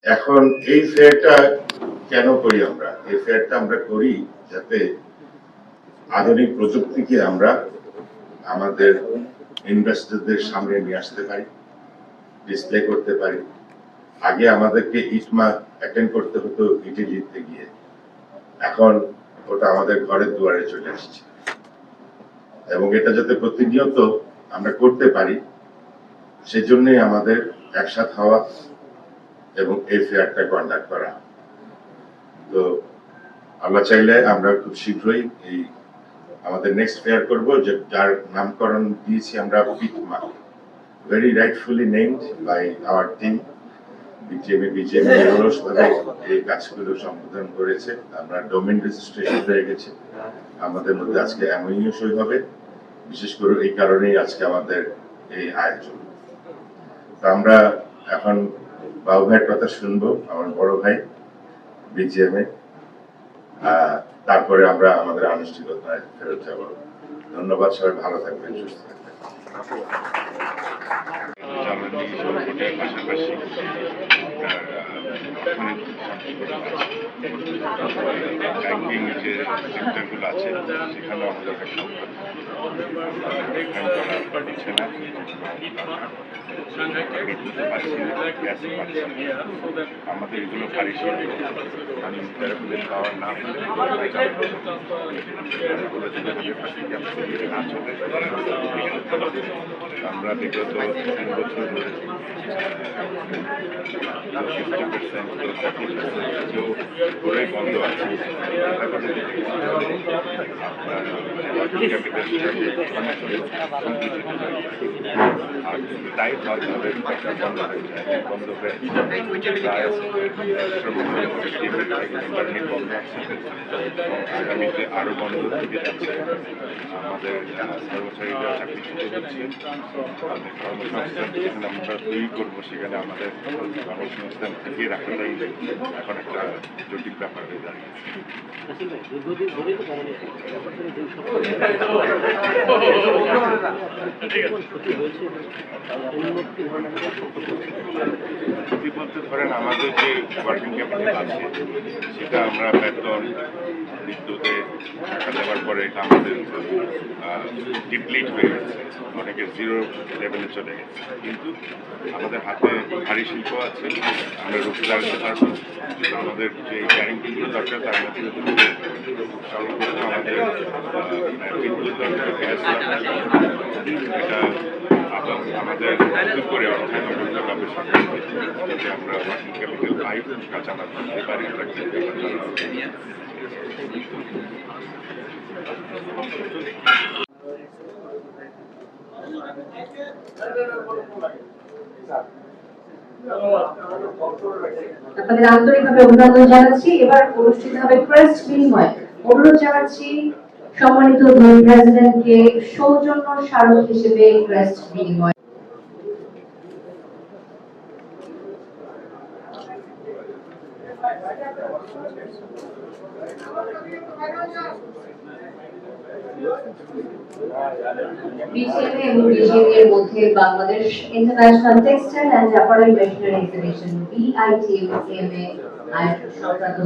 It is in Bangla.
এখন এই ফেয়ারটা কেন করি আমরা? এই ফেয়ারটা আমরা করি যাতে আধুনিক প্রযুক্তিকে আমরা আমাদের ইনভেস্টরদের সামনে নিয়ে আসতে পারি, ডিসপ্লে করতে পারি। আগে আমাদেরকে ইটমা অ্যাটেন্ড করতে হতো ইটালিতে গিয়ে, এখন ওটা আমাদের ঘরের দুয়ারে চলে আসছে। এবং এটা যাতে প্রতিনিয়ত আমরা করতে পারি সেজন্যই আমাদের একসাথে হওয়া এবং এই ফেয়ারটা কন্ডাক্ট করা। তো আল্লাহ চাইলে আমরা খুব শীঘ্রই এই আমাদের নেক্সট ফেয়ার করব, যে যার নামকরণ দিয়েছি আমরা পিটমা, very rightfully named by our team. BJP অলসভাবে এই কাজগুলো সম্বোধন করেছে। আমরা ডোমেইন রেজিস্ট্রেশন হয়ে গেছে, আমাদের মধ্যে আজকে এমওইউ সই হবে। বিশেষ করে এই কারণেই আজকে আমাদের এই আয়োজন। তো আমরা এখন বাবু ভাইয়ের কথা শুনবো, আমার বড় ভাই বিজিএম এ, তারপরে আমরা আমাদের আনুষ্ঠানিকতায় ফেরত যাব। ধন্যবাদ, সবাই ভালো থাকবেন, সুস্থ থাকবেন। পাশাপাশি ব্যাংকিং যে সেক্টরগুলো আছে সেখানেও আমাদের পাচ্ছে না, আমাদের এগুলো ভারী পাওয়ার না হলে আমরা বিগত 3 বছর ধরে 50% বন্ধ আছে। তাই বন্ধ হয়ে আগামীতে আরো বন্ধ থেকে যাচ্ছে। আমাদের কর্মচারীরা চাকরি হচ্ছে, কর্মসংস্থান যেখানে আমরা তৈরি করবো সেখানে আমাদের কর্মসংস্থান থেকে রাখাটাই এখন একটা জটিল ব্যাপার হয়ে দাঁড়িয়েছে। ক্ষতি বলতে ধরেন আমাদের যে ওয়ার্কিং ক্যাপিটাল আছে সেটা আমরা বেতন, বিদ্যুতে টাকা দেওয়ার পরে এটা আমাদের ডিপ্লিট হয়ে গেছে, অনেকে জিরো লেভেলে চলে গেছে। কিন্তু আমাদের হাতে ভারী শিল্প আছে, আমরা রুখে দাঁড়াতে পারবো। আমাদের যে গ্যারেন্টিগুলো দরকার তার মধ্যে সর্বপ্রথম আমাদের বিদ্যুৎ দরকার, গ্যাস দরকার। এটা আমাদের নতুন করে অর্থায়ন করতে হবে সরকার, যাতে আমরা ওয়ার্কিং ক্যাপিটাল পাই, কাঁচামাল করতে পারি। আপনাদের আন্তরিকভাবে অভিনন্দন জানাচ্ছি। এবার অনুষ্ঠিত হবে ক্রেস্ট বিনিময়। অনুরোধ জানাচ্ছি সম্মানিত দুই প্রেসিডেন্টকে সৌজন্য স্মারক হিসেবে ক্রেস্ট বিনিময়। বিজিএমএ এবং বিজিএমএর মধ্যে Bangladesh international textile and apparel machinery exhibition BITMA আয়োজন সংক্রান্ত